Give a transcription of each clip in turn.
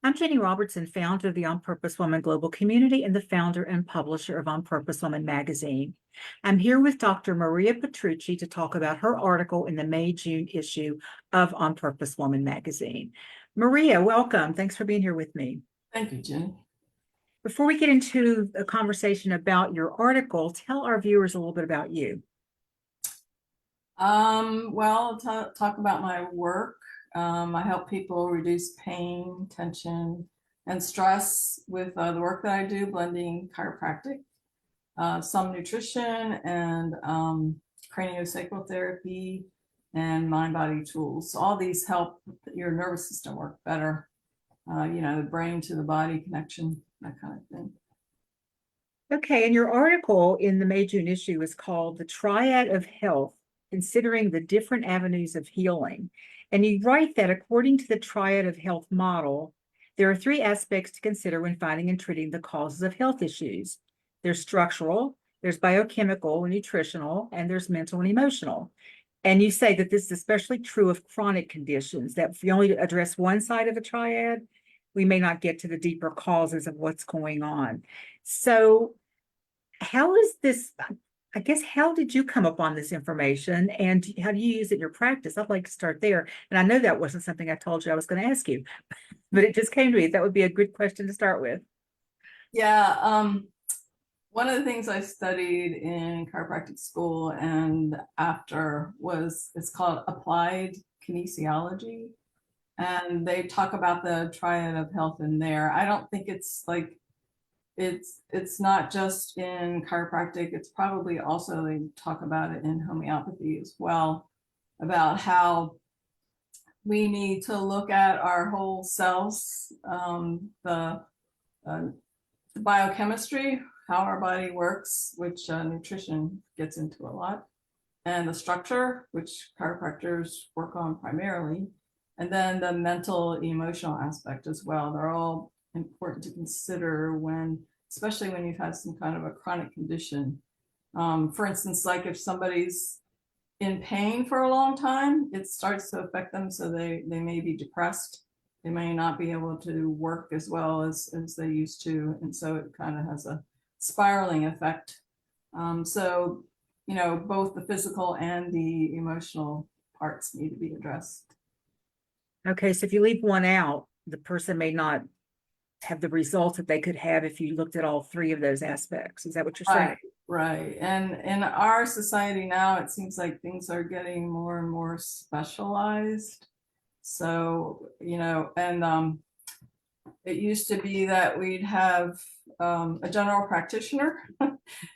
I'm Ginny Robertson, founder of the On Purpose Woman Global Community and the founder and publisher of On Purpose Woman magazine. I'm here with Dr. Maria Petrucci to talk about her article in the May-June issue of On Purpose Woman magazine. Maria, welcome. Thanks for being here with me. Thank you, Jen. Before we get into a conversation about your article, tell our viewers a little bit about you. Well, talk about my work. I help people reduce pain, tension, and stress with the work that I do, blending chiropractic, some nutrition, and craniosacral therapy, and mind-body tools. So all these help your nervous system work better. The brain to the body connection, that kind of thing. Okay, and your article in the May-June issue is called The Triad of Health, Considering the Different Avenues of Healing. And you write that according to the Triad of Health model, there are three aspects to consider when finding and treating the causes of health issues. There's structural, there's biochemical and nutritional, and there's mental and emotional. And you say that this is especially true of chronic conditions, that if you only address one side of a triad, we may not get to the deeper causes of what's going on. So how is this, I guess, how did you come up on this information and how do you use it in your practice? I'd like to start there. And I know that wasn't something I told you I was going to ask you, but it just came to me. That would be a good question to start with. Yeah, one of the things I studied in chiropractic school and after it's called applied kinesiology. And they talk about the triad of health in there. I don't think it's like, it's not just in chiropractic, it's probably also, they talk about it in homeopathy as well, about how we need to look at our whole selves, the biochemistry, how our body works, which nutrition gets into a lot, and the structure, which chiropractors work on primarily, and then the mental, emotional aspect as well. They're all important to consider especially when you've had some kind of a chronic condition. For instance, like if somebody's in pain for a long time, it starts to affect them. So they may be depressed. They may not be able to work as well as they used to. And so it kind of has a spiraling effect. So, both the physical and the emotional parts need to be addressed. Okay, so if you leave one out, the person may not have the results that they could have if you looked at all three of those aspects. Is that what you're saying? Right. And in our society now, it seems like things are getting more and more specialized. So, and it used to be that we'd have a general practitioner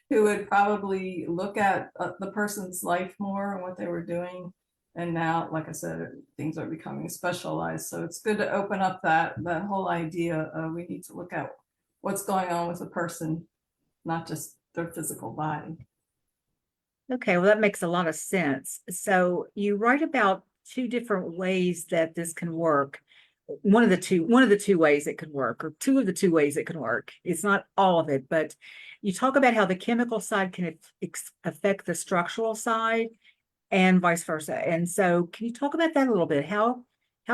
who would probably look at the person's life more and what they were doing. And now, like I said, things are becoming specialized. So it's good to open up that whole idea of we need to look at what's going on with a person, not just their physical body. Okay, well, that makes a lot of sense. So you write about two different ways that this can work. One of the two ways it could work, or two of the two ways it can work. It's not all of it, but you talk about how the chemical side can affect the structural side and vice versa. And so can you talk about that a little bit? How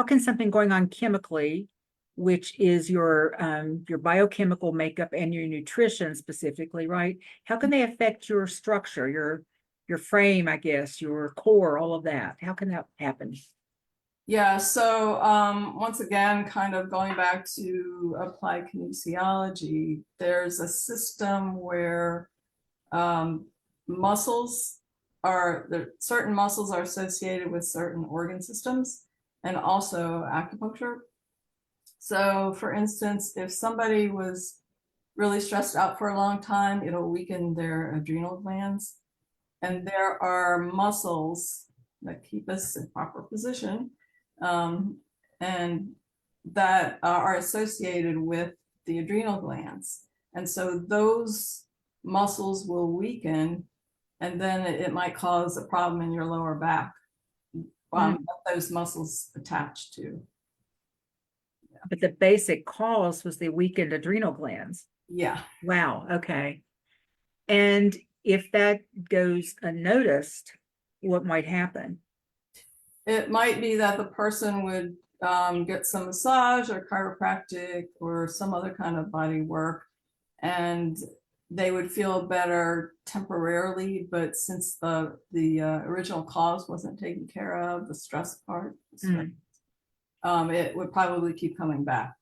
can something going on chemically, which is your biochemical makeup and your nutrition specifically, right? How can they affect your structure, your frame, I guess, your core, all of that? How can that happen? Yeah, so once again, kind of going back to applied kinesiology, there's a system where certain muscles are associated with certain organ systems and also acupuncture. So for instance, if somebody was really stressed out for a long time, it'll weaken their adrenal glands. And there are muscles that keep us in proper position and that are associated with the adrenal glands. And so those muscles will weaken, and then it might cause a problem in your lower back that those muscles attached to. But the basic cause was the weakened adrenal glands. Yeah. Wow. Okay. And if that goes unnoticed, what might happen? It might be that the person would get some massage or chiropractic or some other kind of body work, and they would feel better temporarily. But since the original cause wasn't taken care of, the stress part, it would probably keep coming back.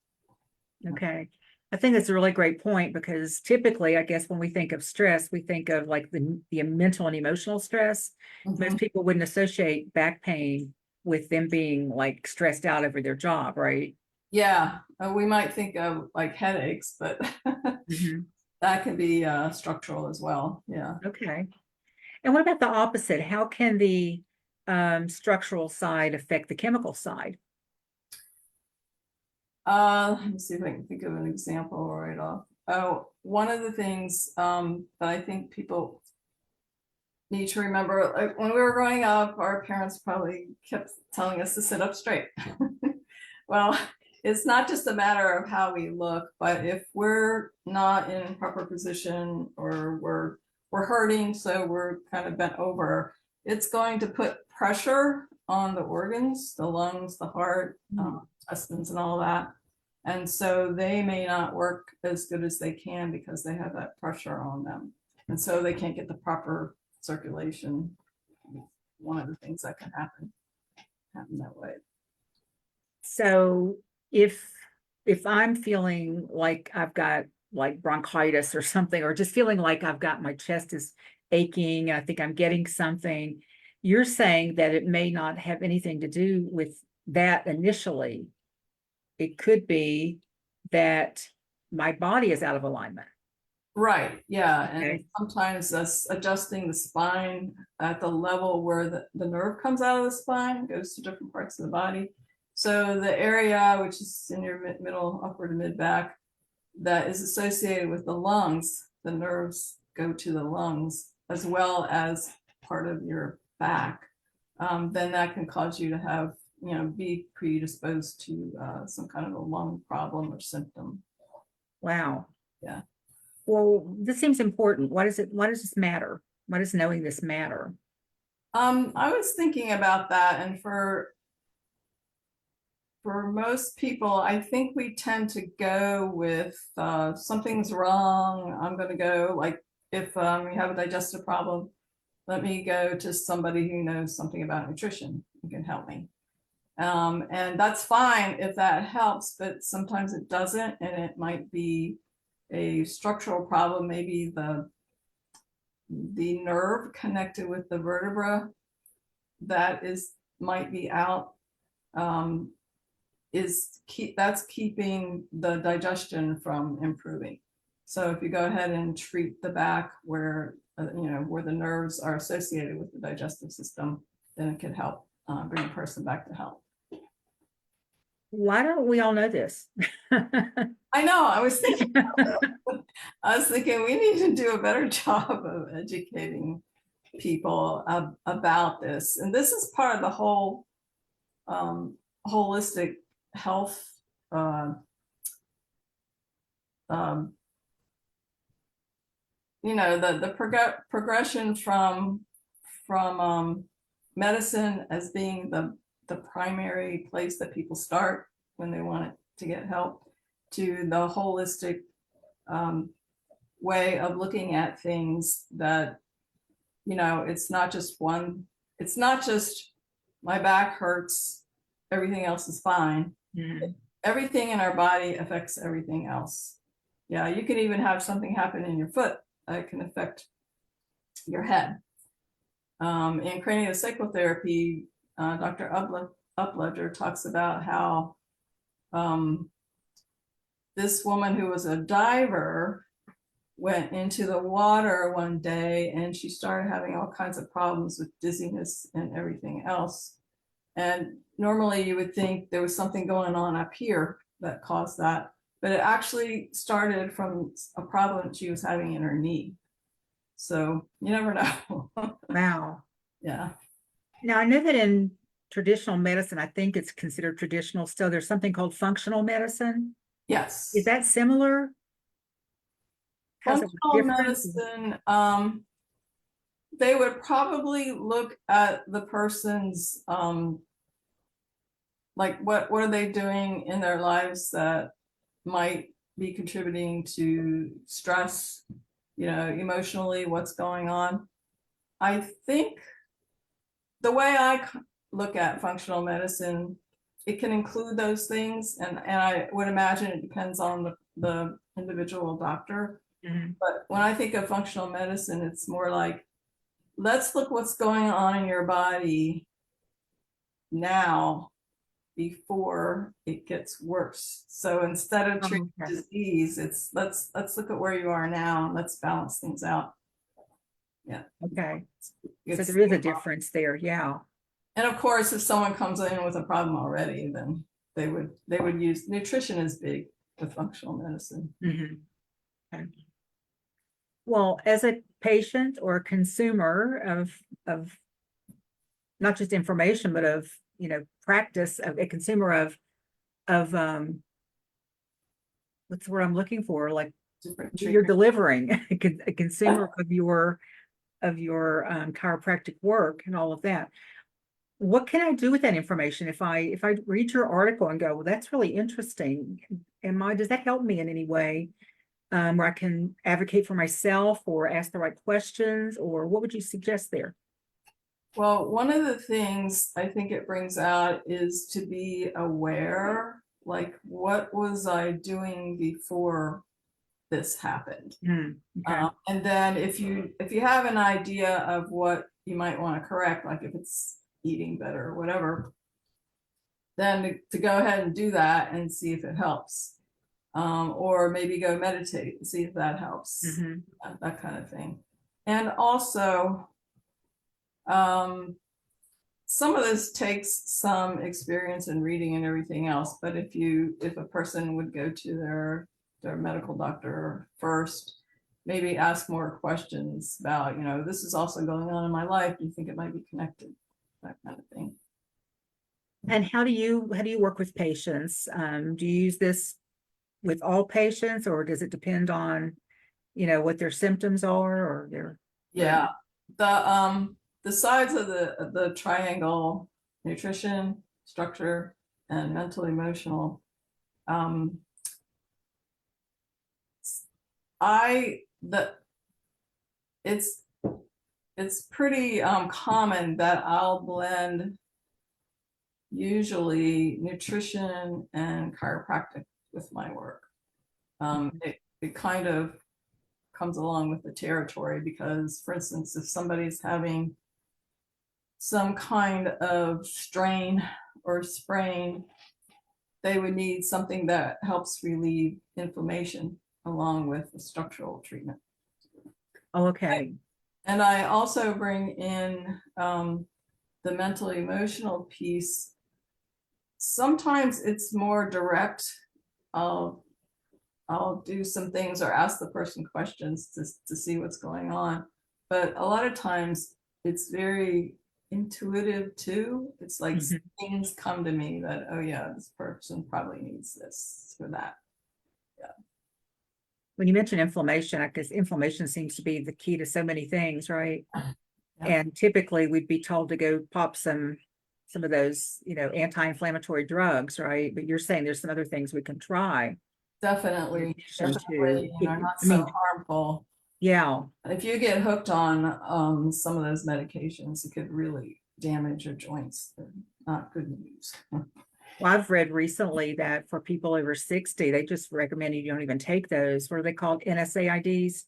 Okay. I think that's a really great point, because typically, I guess, when we think of stress, we think of like the mental and emotional stress. Most people wouldn't associate back pain with them being like stressed out over their job, right? Yeah, we might think of like headaches, but that can be structural as well. Yeah. Okay. And what about the opposite? How can the structural side affect the chemical side? Let me see if I can think of an example right off. Oh, one of the things that I think people need to remember, like when we were growing up, our parents probably kept telling us to sit up straight. Well, it's not just a matter of how we look, but if we're not in proper position, or we're hurting, so we're kind of bent over, it's going to put pressure on the organs, the lungs, the heart, intestines, and all that. And so they may not work as good as they can because they have that pressure on them. And so they can't get the proper circulation. One of the things that can happen that way. So if I'm feeling like I've got like bronchitis or something, or just feeling like I've got my chest is aching, I think I'm getting something, you're saying that it may not have anything to do with that initially. It could be that my body is out of alignment. Right. Yeah. And Okay. sometimes that's adjusting the spine at the level where the nerve comes out of the spine, goes to different parts of the body. So the area which is in your middle, upper to mid back, that is associated with the lungs, the nerves go to the lungs as well as part of your back. Then that can cause you to have, be predisposed to some kind of a lung problem or symptom. Wow. Yeah. Well, this seems important. Why does this matter? Why does knowing this matter? I was thinking about that, and for most people, I think we tend to go with something's wrong. I'm going to go, like, if you have a digestive problem, let me go to somebody who knows something about nutrition and can help me. And that's fine if that helps, but sometimes it doesn't, and it might be a structural problem. Maybe the nerve connected with the vertebra that might be out, that's keeping the digestion from improving. So if you go ahead and treat the back where where the nerves are associated with the digestive system, then it can help bring a person back to health. Why don't we all know this? I know. I was thinking we need to do a better job of educating people about this, and this is part of the whole holistic health the progression from medicine as being the primary place that people start when they want to get help, to the holistic way of looking at things, that it's not just my back hurts, everything else is fine. Everything in our body affects everything else. Yeah, you can even have something happen in your foot that can affect your head. In craniosacral therapy, Dr. Upledger talks about how this woman who was a diver went into the water one day, and she started having all kinds of problems with dizziness and everything else. And normally you would think there was something going on up here that caused that, but it actually started from a problem she was having in her knee. So you never know. Wow. Yeah. Now, I know that in traditional medicine, I think it's considered traditional still, there's something called functional medicine. Yes. Is that similar? Functional medicine, they would probably look at the person's like what are they doing in their lives that might be contributing to stress, emotionally, what's going on. I think the way I look at functional medicine, it can include those things, and I would imagine it depends on the individual doctor. But when I think of functional medicine, it's more like, let's look what's going on in your body now before it gets worse. So instead of treating disease, it's let's look at where you are now and let's balance things out. Yeah. Okay. So there is a difference there. Yeah. And of course, if someone comes in with a problem already, then they would use nutrition is big with functional medicine. Okay. Well, as a patient or a consumer of not just information, but of practice, of a consumer of what's the word I'm looking for? Like you're delivering a consumer of your chiropractic work and all of that. What can I do with that information if I read your article and go, well, that's really interesting? Does that help me in any way? Where I can advocate for myself or ask the right questions, or what would you suggest there? Well, one of the things I think it brings out is to be aware, like, what was I doing before this happened? Okay. And then if you have an idea of what you might want to correct, like if it's eating better or whatever, then to go ahead and do that and see if it helps. Or maybe go meditate and see if that helps, that kind of thing. And also, some of this takes some experience in reading and everything else, but if a person would go to their medical doctor first, maybe ask more questions about, this is also going on in my life, do you think it might be connected, that kind of thing. And how do you work with patients? Do you use this with all patients, or does it depend on what their symptoms are or their? Yeah, the sides of the triangle: nutrition, structure, and mental emotional. It's pretty common that I'll blend usually nutrition and chiropractic with my work. It kind of comes along with the territory because, for instance, if somebody's having some kind of strain or sprain, they would need something that helps relieve inflammation along with the structural treatment. Oh, okay. And I also bring in the mental emotional piece. Sometimes it's more direct. I'll do some things or ask the person questions to see what's going on. But a lot of times it's very intuitive too. It's like things come to me that, oh yeah, this person probably needs this or that. Yeah. When you mention inflammation, I guess inflammation seems to be the key to so many things, right? Yeah. And typically we'd be told to go pop some of those, anti-inflammatory drugs, right? But you're saying there's some other things we can try. Definitely, not so harmful. Yeah. If you get hooked on some of those medications, it could really damage your joints. They're not good news. Well, I've read recently that for people over 60, they just recommend you don't even take those. What are they called? NSAIDs.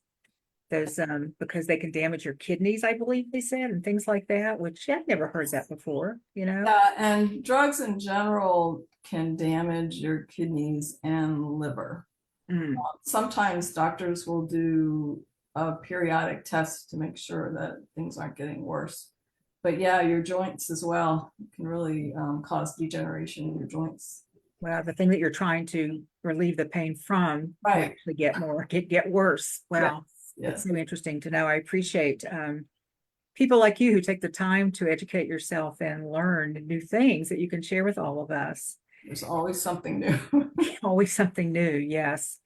Those because they can damage your kidneys, I believe they said, and things like that, which I've never heard that before, Yeah, and drugs in general can damage your kidneys and liver. Sometimes doctors will do a periodic test to make sure that things aren't getting worse. But yeah, your joints as well can really cause degeneration in your joints. Well, the thing that you're trying to relieve the pain from can actually get worse. Wow. It's so interesting to know. I appreciate people like you who take the time to educate yourself and learn new things that you can share with all of us. There's always something new. Always something new, yes.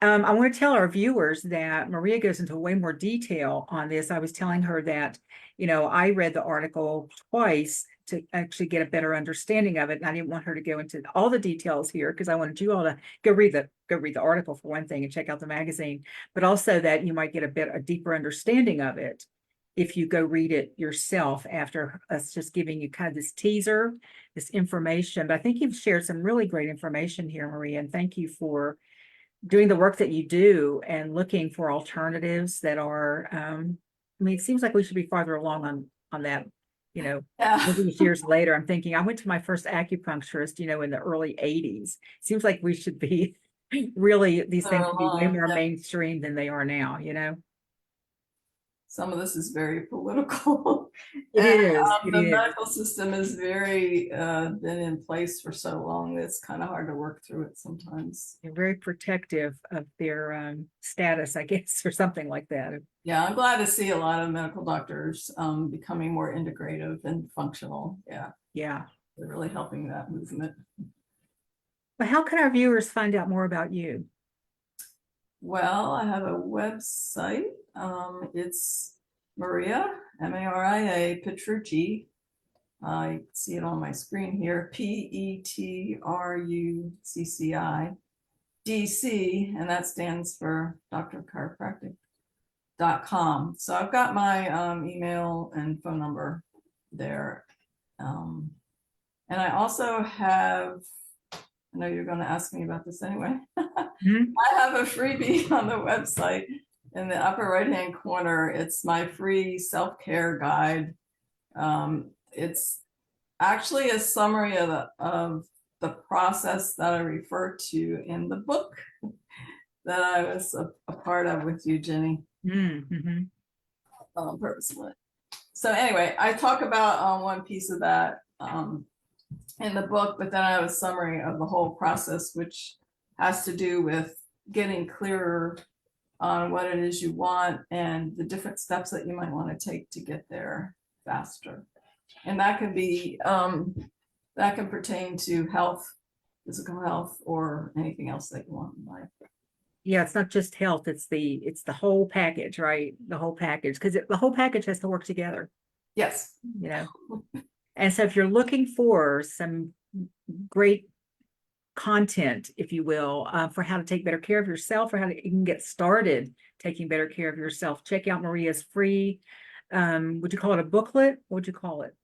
I want to tell our viewers that Maria goes into way more detail on this. I was telling her that, I read the article twice to actually get a better understanding of it. And I didn't want her to go into all the details here because I wanted you all to go read the article for one thing and check out the magazine, but also that you might get a deeper understanding of it if you go read it yourself after us just giving you kind of this teaser, this information. But I think you've shared some really great information here, Maria, and thank you for doing the work that you do and looking for alternatives that are, I mean, it seems like we should be farther along on that, you know, Yeah. all these years later. I'm thinking I went to my first acupuncturist, you know, in the early 80s. Seems like we should be really, these things should be way more mainstream than they are now, you know? Some of this is very political. It And is. It the is. medical system is very been in place for so long, it's kind of hard to work through it sometimes. They're very protective of their status, I guess, or something like that. Yeah, I'm glad to see a lot of medical doctors becoming more integrative and functional. Yeah, Yeah. they're really helping that movement. But how can our viewers find out more about you? Well, I have a website. It's Maria, Maria Petrucci. I see it on my screen here, Petrucci DC, and that stands for drchiropractic.com. So I've got my have and phone number there. And I also have, I know you're going to ask me about this anyway. I have a freebie on the website in the upper right-hand corner. It's my free self-care guide. It's actually a summary of the process that I refer to in the book that I was a part of with you, Ginny. Mm-hmm. Purposefully. So anyway, I talk about one piece of that in the book, but then I have a summary of the whole process, which has to do with getting clearer on what it is you want and the different steps that you might want to take to get there faster. And that can be, that can pertain to health, physical health, or anything else that you want in life. Yeah, it's not just health, it's the whole package, right? The whole package, because the whole package has to work together. Yes. You know, and so if you're looking for some great content, if you will, for how to take better care of yourself or how to even get started taking better care of yourself, check out Maria's free, would you call it a booklet? What would you call it?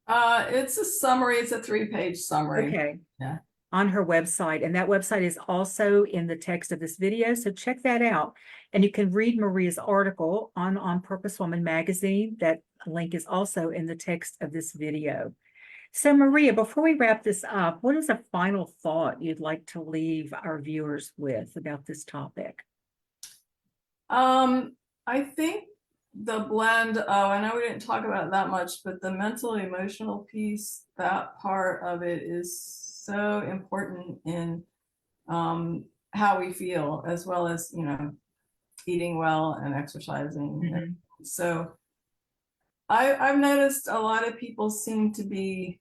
It's a summary. It's a 3-page summary. Okay. Yeah. On her website, and that website is also in the text of this video, so check that out. And you can read Maria's article on Purpose Woman magazine. That link is also in the text of this video. So Maria, before we wrap this up, what is a final thought you'd like to leave our viewers with about this topic? I think the blend of, I know we didn't talk about it that much, but the mental emotional piece, that part of it is so important in how we feel, as well as, you know, eating well and exercising. Mm-hmm. So I've noticed a lot of people seem to be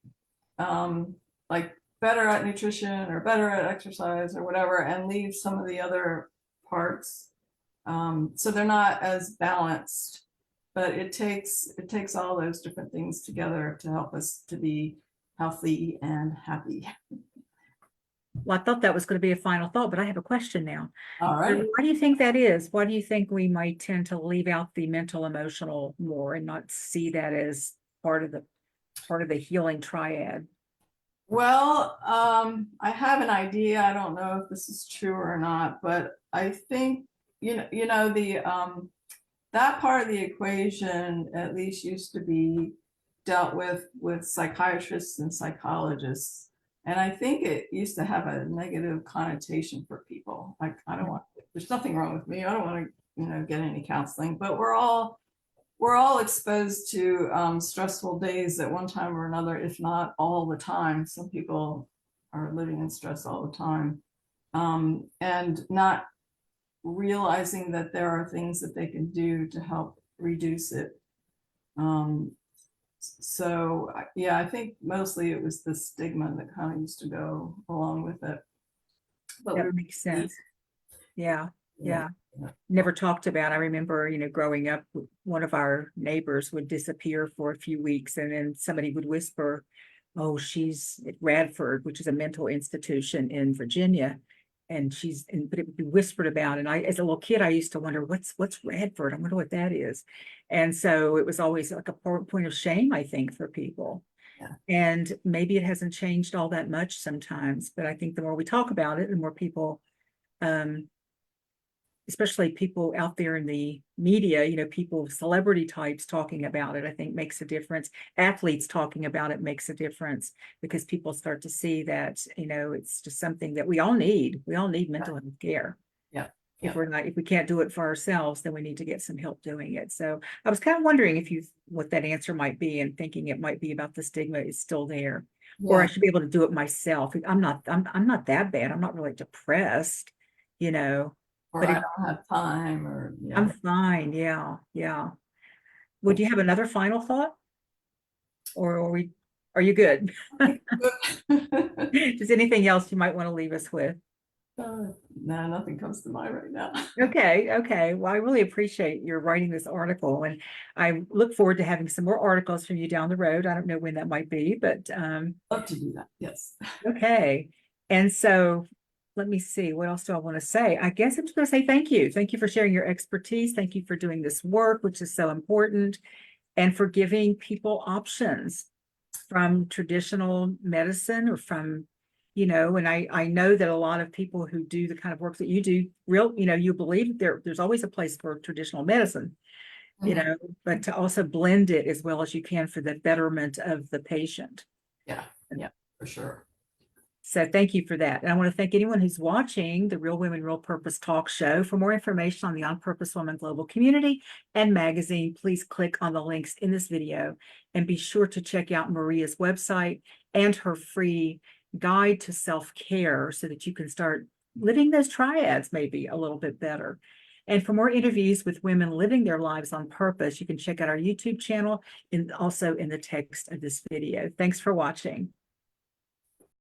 like better at nutrition or better at exercise or whatever, and leave some of the other parts. So they're not as balanced, but it takes all those different things together to help us to be healthy and happy. Well, I thought that was going to be a final thought, but I have a question now. All right. Why do you think that is? Why do you think we might tend to leave out the mental emotional more and not see that as part of the healing triad? Well, I have an idea. I don't know if this is true or not, but I think the that part of the equation at least used to be dealt with psychiatrists and psychologists, and I think it used to have a negative connotation for people. Like, I don't want, there's nothing wrong with me, I don't want to get any counseling, but we're all exposed to stressful days at one time or another, if not all the time. Some people are living in stress all the time, and not realizing that there are things that they can do to help reduce it. So yeah, I think mostly it was the stigma that kind of used to go along with it. But that makes sense. Yeah. never talked about. I remember, growing up, one of our neighbors would disappear for a few weeks, and then somebody would whisper, "Oh, she's at Radford," which is a mental institution in Virginia. And but it would be whispered about. And as a little kid, I used to wonder, what's Radford? I wonder what that is. And so it was always like a point of shame, I think, for people. Yeah. And maybe it hasn't changed all that much sometimes, but I think the more we talk about it, the more people, especially people out there in the media, people, celebrity types talking about it, I think makes a difference. Athletes talking about it makes a difference, because people start to see that, it's just something that we all need. We all need mental health care. Yeah. If we can't do it for ourselves, then we need to get some help doing it. So I was kind of wondering what that answer might be, and thinking it might be about the stigma is still there, or I should be able to do it myself. I'm not that bad. I'm not really depressed, Or but I don't have time, or I'm fine. Yeah. Yeah. Would you have another final thought, or are you good? Just anything else you might want to leave us with? No, nothing comes to mind right now. Okay. Well, I really appreciate your writing this article, and I look forward to having some more articles from you down the road. I don't know when that might be, but Love to do that. Yes. okay. And so let me see, what else do I want to say? I guess I'm just going to say thank you. Thank you for sharing your expertise. Thank you for doing this work, which is so important, and for giving people options from traditional medicine, or from, and I know that a lot of people who do the kind of work that you do, you believe there's always a place for traditional medicine, but to also blend it as well as you can for the betterment of the patient. Yeah, for sure. So thank you for that. And I want to thank anyone who's watching the Real Women, Real Purpose talk show. For more information on the On Purpose Woman Global Community and magazine, please click on the links in this video, and be sure to check out Maria's website and her free guide to self-care, so that you can start living those triads maybe a little bit better. And for more interviews with women living their lives on purpose, you can check out our YouTube channel, and also in the text of this video. Thanks for watching.